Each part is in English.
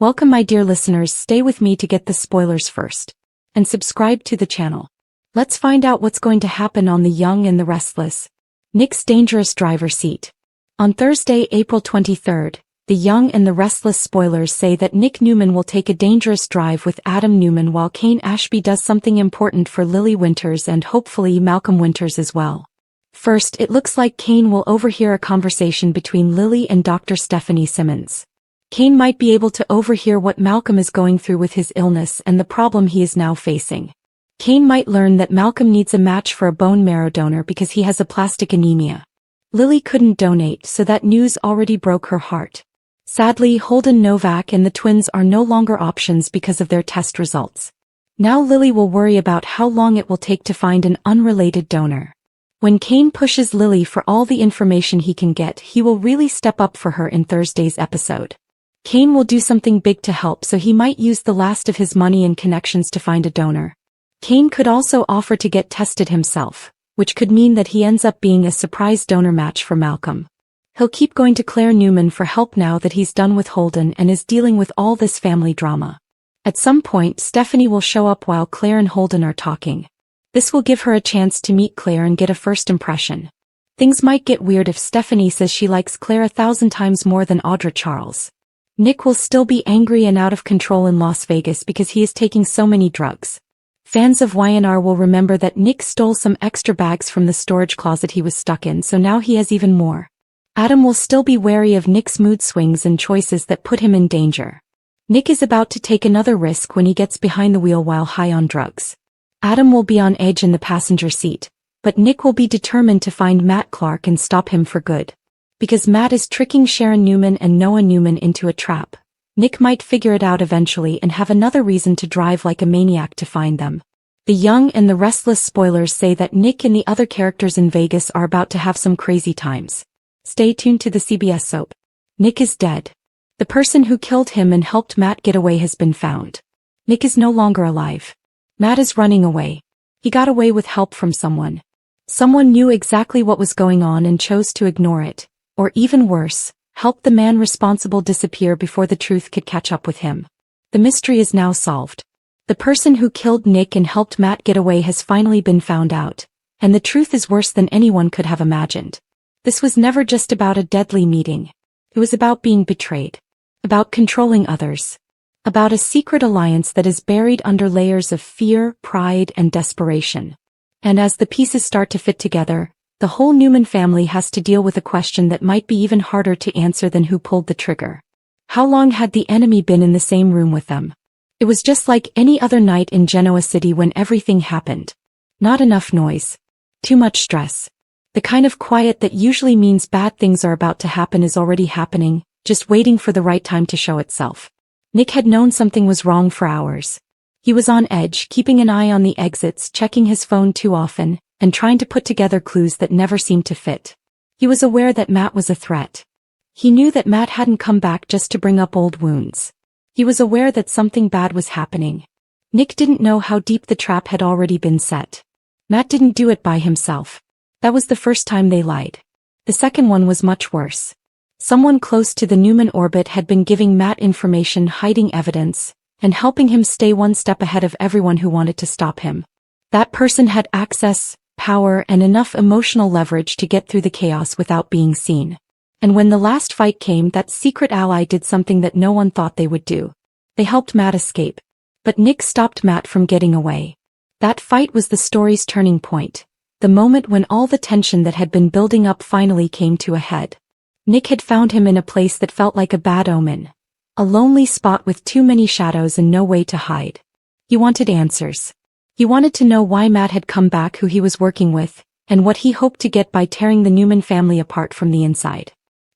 Welcome my dear listeners, stay with me to get the spoilers first. And subscribe to the channel. Let's find out what's going to happen on The Young and the Restless. Nick's dangerous driver seat. On Thursday, April 23rd, The Young and the Restless spoilers say that Nick Newman will take a dangerous drive with Adam Newman while Kane Ashby does something important for Lily Winters and hopefully Malcolm Winters as well. First, it looks like Kane will overhear a conversation between Lily and Dr. Stephanie Simmons. Kane might be able to overhear what Malcolm is going through with his illness and the problem he is now facing. Kane might learn that Malcolm needs a match for a bone marrow donor because he has aplastic anemia. Lily couldn't donate, so that news already broke her heart. Sadly, Holden Novak and the twins are no longer options because of their test results. Now Lily will worry about how long it will take to find an unrelated donor. When Kane pushes Lily for all the information he can get, he will really step up for her in Thursday's episode. Kane will do something big to help, so he might use the last of his money and connections to find a donor. Kane could also offer to get tested himself, which could mean that he ends up being a surprise donor match for Malcolm. He'll keep going to Claire Newman for help now that he's done with Holden and is dealing with all this family drama. At some point, Stephanie will show up while Claire and Holden are talking. This will give her a chance to meet Claire and get a first impression. Things might get weird if Stephanie says she likes Claire 1,000 times more than Audra Charles. Nick will still be angry and out of control in Las Vegas because he is taking so many drugs. Fans of YNR will remember that Nick stole some extra bags from the storage closet he was stuck in, so now he has even more. Adam will still be wary of Nick's mood swings and choices that put him in danger. Nick is about to take another risk when he gets behind the wheel while high on drugs. Adam will be on edge in the passenger seat, but Nick will be determined to find Matt Clark and stop him for good. Because Matt is tricking Sharon Newman and Noah Newman into a trap, Nick might figure it out eventually and have another reason to drive like a maniac to find them. The Young and the Restless spoilers say that Nick and the other characters in Vegas are about to have some crazy times. Stay tuned to the CBS soap. Nick is dead. The person who killed him and helped Matt get away has been found. Nick is no longer alive. Matt is running away. He got away with help from someone. Someone knew exactly what was going on and chose to ignore it. Or even worse, help the man responsible disappear before the truth could catch up with him. The mystery is now solved. The person who killed Nick and helped Matt get away has finally been found out, and the truth is worse than anyone could have imagined. This was never just about a deadly meeting. It was about being betrayed. About controlling others. About a secret alliance that is buried under layers of fear, pride, and desperation. And as the pieces start to fit together, the whole Newman family has to deal with a question that might be even harder to answer than who pulled the trigger. How long had the enemy been in the same room with them? It was just like any other night in Genoa City when everything happened. Not enough noise. Too much stress. The kind of quiet that usually means bad things are about to happen is already happening, just waiting for the right time to show itself. Nick had known something was wrong for hours. He was on edge, keeping an eye on the exits, checking his phone too often, and trying to put together clues that never seemed to fit. He was aware that Matt was a threat. He knew that Matt hadn't come back just to bring up old wounds. He was aware that something bad was happening. Nick didn't know how deep the trap had already been set. Matt didn't do it by himself. That was the first time they lied. The second one was much worse. Someone close to the Newman orbit had been giving Matt information, hiding evidence, and helping him stay one step ahead of everyone who wanted to stop him. That person had access, power, and enough emotional leverage to get through the chaos without being seen. And when the last fight came, that secret ally did something that no one thought they would do. They helped Matt escape. But Nick stopped Matt from getting away. That fight was the story's turning point. The moment when all the tension that had been building up finally came to a head. Nick had found him in a place that felt like a bad omen. A lonely spot with too many shadows and no way to hide. He wanted answers. He wanted to know why Matt had come back, who he was working with, and what he hoped to get by tearing the Newman family apart from the inside.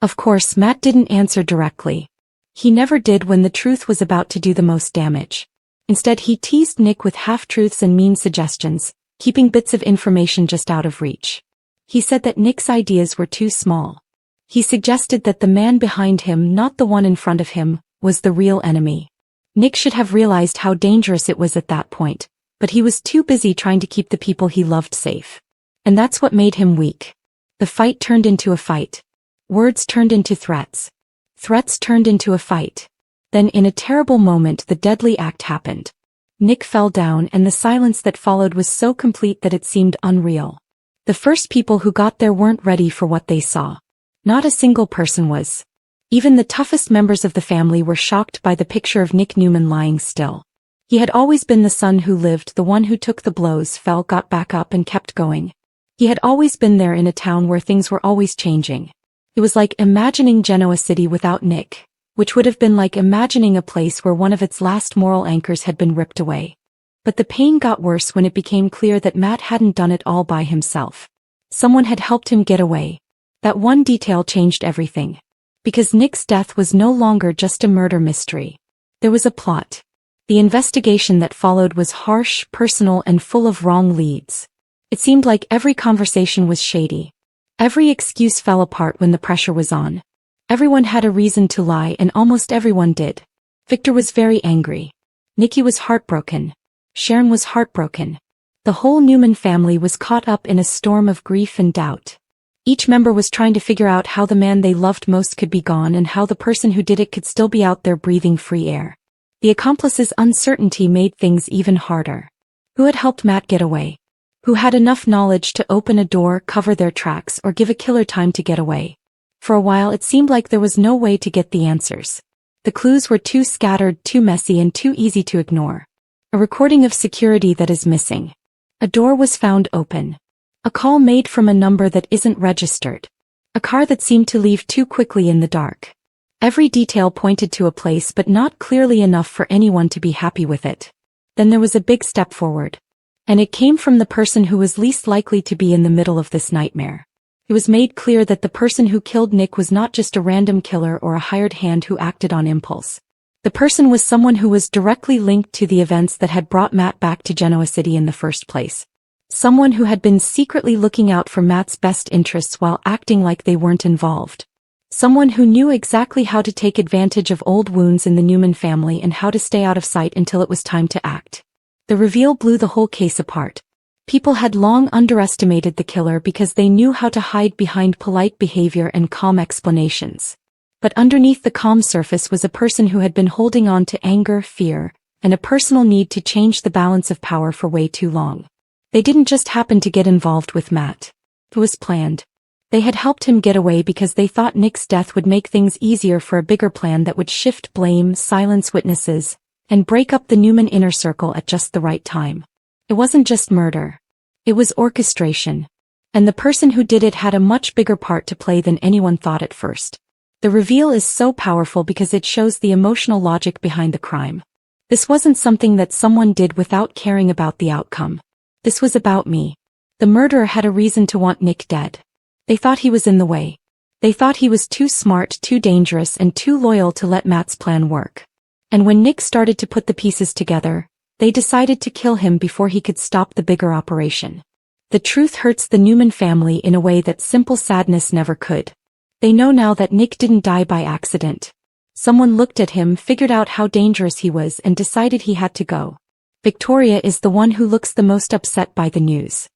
Of course, Matt didn't answer directly. He never did when the truth was about to do the most damage. Instead, he teased Nick with half-truths and mean suggestions, keeping bits of information just out of reach. He said that Nick's ideas were too small. He suggested that the man behind him, not the one in front of him, was the real enemy. Nick should have realized how dangerous it was at that point, but he was too busy trying to keep the people he loved safe. And that's what made him weak. The fight turned into a fight. Words turned into threats. Threats turned into a fight. Then in a terrible moment the deadly act happened. Nick fell down and the silence that followed was so complete that it seemed unreal. The first people who got there weren't ready for what they saw. Not a single person was. Even the toughest members of the family were shocked by the picture of Nick Newman lying still. He had always been the son who lived, the one who took the blows, fell, got back up and kept going. He had always been there in a town where things were always changing. It was like imagining Genoa City without Nick, which would have been like imagining a place where one of its last moral anchors had been ripped away. But the pain got worse when it became clear that Matt hadn't done it all by himself. Someone had helped him get away. That one detail changed everything. Because Nick's death was no longer just a murder mystery. There was a plot. The investigation that followed was harsh, personal, and full of wrong leads. It seemed like every conversation was shady. Every excuse fell apart when the pressure was on. Everyone had a reason to lie and almost everyone did. Victor was very angry. Nikki was heartbroken. Sharon was heartbroken. The whole Newman family was caught up in a storm of grief and doubt. Each member was trying to figure out how the man they loved most could be gone and how the person who did it could still be out there breathing free air. The accomplice's uncertainty made things even harder. Who had helped Matt get away? Who had enough knowledge to open a door, cover their tracks, or give a killer time to get away? For a while it seemed like there was no way to get the answers. The clues were too scattered, too messy, and too easy to ignore. A recording of security that is missing. A door was found open. A call made from a number that isn't registered. A car that seemed to leave too quickly in the dark. Every detail pointed to a place but not clearly enough for anyone to be happy with it. Then there was a big step forward. And it came from the person who was least likely to be in the middle of this nightmare. It was made clear that the person who killed Nick was not just a random killer or a hired hand who acted on impulse. The person was someone who was directly linked to the events that had brought Matt back to Genoa City in the first place. Someone who had been secretly looking out for Matt's best interests while acting like they weren't involved. Someone who knew exactly how to take advantage of old wounds in the Newman family and how to stay out of sight until it was time to act. The reveal blew the whole case apart. People had long underestimated the killer because they knew how to hide behind polite behavior and calm explanations. But underneath the calm surface was a person who had been holding on to anger, fear, and a personal need to change the balance of power for way too long. They didn't just happen to get involved with Matt. It was planned. They had helped him get away because they thought Nick's death would make things easier for a bigger plan that would shift blame, silence witnesses, and break up the Newman inner circle at just the right time. It wasn't just murder. It was orchestration. And the person who did it had a much bigger part to play than anyone thought at first. The reveal is so powerful because it shows the emotional logic behind the crime. This wasn't something that someone did without caring about the outcome. This was about me. The murderer had a reason to want Nick dead. They thought he was in the way. They thought he was too smart, too dangerous, and too loyal to let Matt's plan work. And when Nick started to put the pieces together, they decided to kill him before he could stop the bigger operation. The truth hurts the Newman family in a way that simple sadness never could. They know now that Nick didn't die by accident. Someone looked at him, figured out how dangerous he was, and decided he had to go. Victoria is the one who looks the most upset by the news.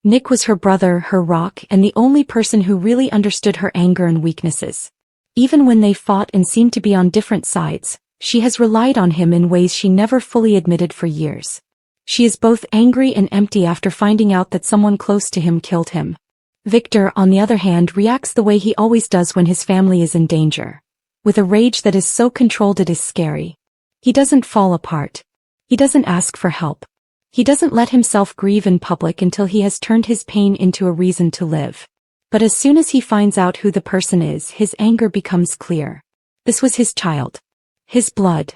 Nick was her brother, her rock, and the only person who really understood her anger and weaknesses. Even when they fought and seemed to be on different sides, she has relied on him in ways she never fully admitted for years. She is both angry and empty after finding out that someone close to him killed him. Victor, on the other hand, reacts the way he always does when his family is in danger. With a rage that is so controlled it is scary. He doesn't fall apart. He doesn't ask for help. He doesn't let himself grieve in public until he has turned his pain into a reason to live. But as soon as he finds out who the person is, his anger becomes clear. This was his child. His blood.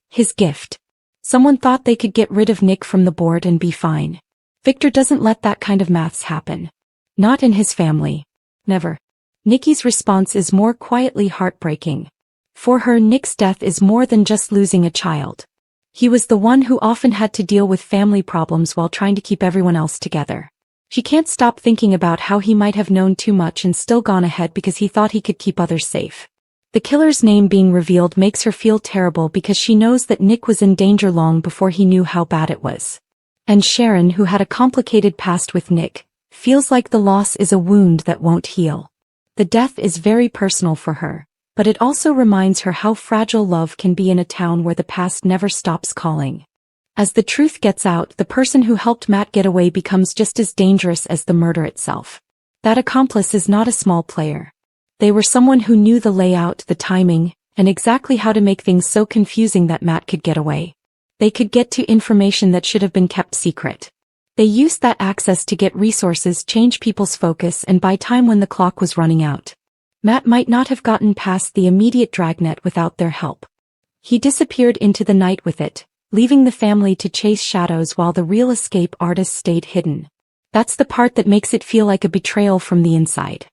His gift. Someone thought they could get rid of Nick from the board and be fine. Victor doesn't let that kind of maths happen. Not in his family. Never. Nikki's response is more quietly heartbreaking. For her, Nick's death is more than just losing a child. He was the one who often had to deal with family problems while trying to keep everyone else together. She can't stop thinking about how he might have known too much and still gone ahead because he thought he could keep others safe. The killer's name being revealed makes her feel terrible because she knows that Nick was in danger long before he knew how bad it was. And Sharon, who had a complicated past with Nick, Feels like the loss is a wound that won't heal. The death is very personal for her, but it also reminds her how fragile love can be in a town where the past never stops calling. As the truth gets out, the person who helped Matt get away becomes just as dangerous as the murder itself. That accomplice is not a small player. They were someone who knew the layout, the timing, and exactly how to make things so confusing that Matt could get away. They could get to information that should have been kept secret. They used that access to get resources, change people's focus, and buy time when the clock was running out. Matt might not have gotten past the immediate dragnet without their help. He disappeared into the night with it, leaving the family to chase shadows while the real escape artist stayed hidden. That's the part that makes it feel like a betrayal from the inside.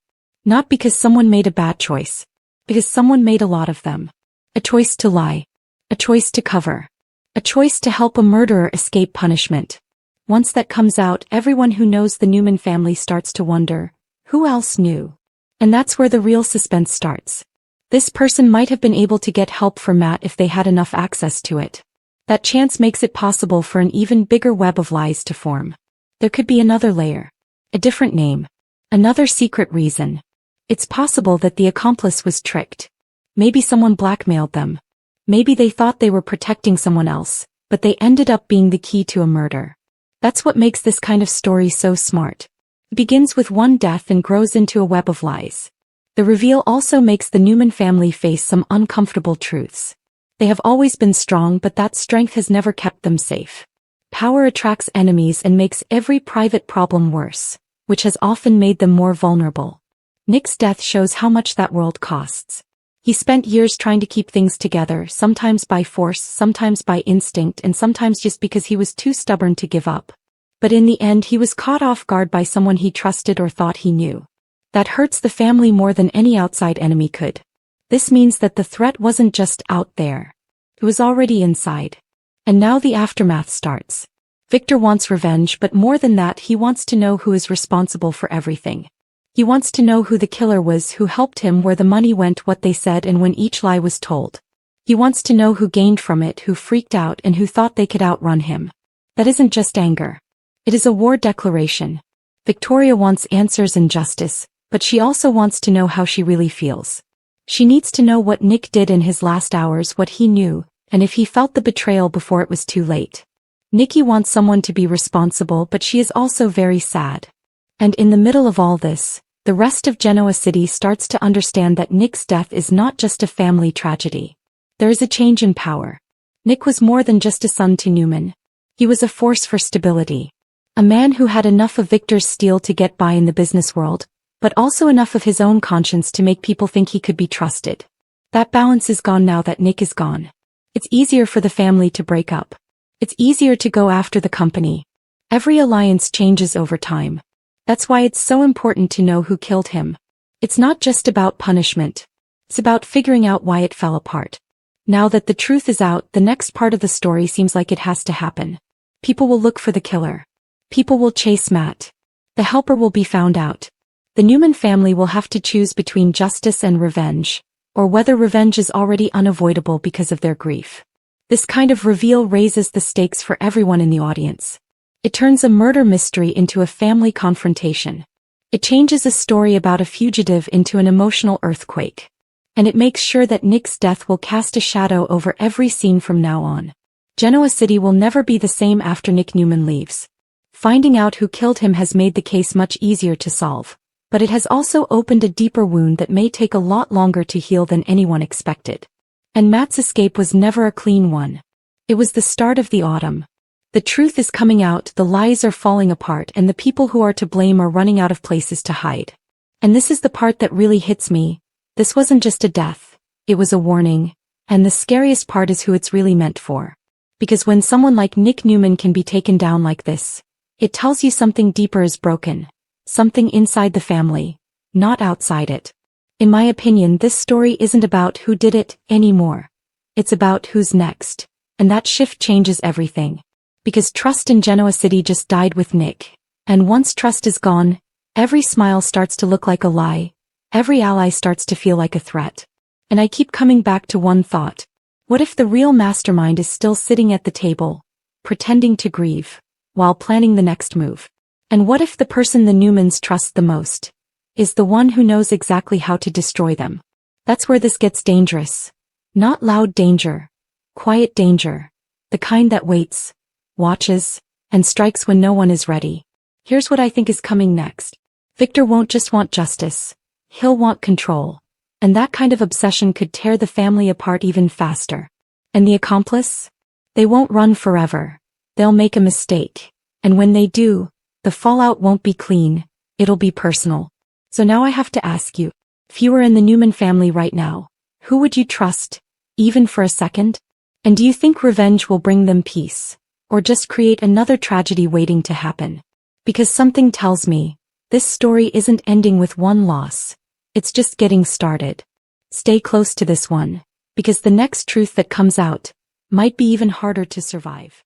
Not because someone made a bad choice, because someone made a lot of them. A choice to lie. A choice to cover. A choice to help a murderer escape punishment. Once that comes out, everyone who knows the Newman family starts to wonder, who else knew? And that's where the real suspense starts. This person might have been able to get help for Matt if they had enough access to it. That chance makes it possible for an even bigger web of lies to form. There could be another layer. A different name. Another secret reason. It's possible that the accomplice was tricked. Maybe someone blackmailed them. Maybe they thought they were protecting someone else, but they ended up being the key to a murder. That's what makes this kind of story so smart. It begins with one death and grows into a web of lies. The reveal also makes the Newman family face some uncomfortable truths. They have always been strong, but that strength has never kept them safe. Power attracts enemies and makes every private problem worse, which has often made them more vulnerable. Nick's death shows how much that world costs. He spent years trying to keep things together, sometimes by force, sometimes by instinct, and sometimes just because he was too stubborn to give up. But in the end, he was caught off guard by someone he trusted or thought he knew. That hurts the family more than any outside enemy could. This means that the threat wasn't just out there. It was already inside. And now the aftermath starts. Victor wants revenge, but more than that, he wants to know who is responsible for everything. He wants to know who the killer was, who helped him, where the money went, what they said, and when each lie was told. He wants to know who gained from it, who freaked out, and who thought they could outrun him. That isn't just anger. It is a war declaration. Victoria wants answers and justice, but she also wants to know how she really feels. She needs to know what Nick did in his last hours, what he knew, and if he felt the betrayal before it was too late. Nikki wants someone to be responsible, but she is also very sad. And in the middle of all this, the rest of Genoa City starts to understand that Nick's death is not just a family tragedy. There is a change in power. Nick was more than just a son to Newman. He was a force for stability. A man who had enough of Victor's steel to get by in the business world, but also enough of his own conscience to make people think he could be trusted. That balance is gone now that Nick is gone. It's easier for the family to break up. It's easier to go after the company. Every alliance changes over time. That's why it's so important to know who killed him. It's not just about punishment. It's about figuring out why it fell apart. Now that the truth is out, the next part of the story seems like it has to happen. People will look for the killer. People will chase Matt. The helper will be found out. The Newman family will have to choose between justice and revenge, or whether revenge is already unavoidable because of their grief. This kind of reveal raises the stakes for everyone in the audience. It turns a murder mystery into a family confrontation. It changes a story about a fugitive into an emotional earthquake. And it makes sure that Nick's death will cast a shadow over every scene from now on. Genoa City will never be the same after Nick Newman leaves. Finding out who killed him has made the case much easier to solve, but it has also opened a deeper wound that may take a lot longer to heal than anyone expected. And Matt's escape was never a clean one. It was the start of the autumn. The truth is coming out, the lies are falling apart, and the people who are to blame are running out of places to hide. And this is the part that really hits me. This wasn't just a death, it was a warning, and the scariest part is who it's really meant for. Because when someone like Nick Newman can be taken down like this, it tells you something deeper is broken, something inside the family, not outside it. In my opinion, this story isn't about who did it anymore. It's about who's next, and that shift changes everything. Because trust in Genoa City just died with Nick, and once trust is gone, every smile starts to look like a lie. Every ally starts to feel like a threat. And I keep coming back to one thought. What if the real mastermind is still sitting at the table, pretending to grieve, while planning the next move? And what if the person the Newmans trust the most is the one who knows exactly how to destroy them? That's where this gets dangerous. Not loud danger. Quiet danger. The kind that waits, watches, and strikes when no one is ready. Here's what I think is coming next. Victor won't just want justice. He'll want control. And that kind of obsession could tear the family apart even faster. And the accomplice? They won't run forever. They'll make a mistake. And when they do, the fallout won't be clean. It'll be personal. So now I have to ask you, if you were in the Newman family right now, who would you trust, even for a second? And do you think revenge will bring them peace, or just create another tragedy waiting to happen? Because something tells me, this story isn't ending with one loss. It's just getting started. Stay close to this one, because the next truth that comes out might be even harder to survive.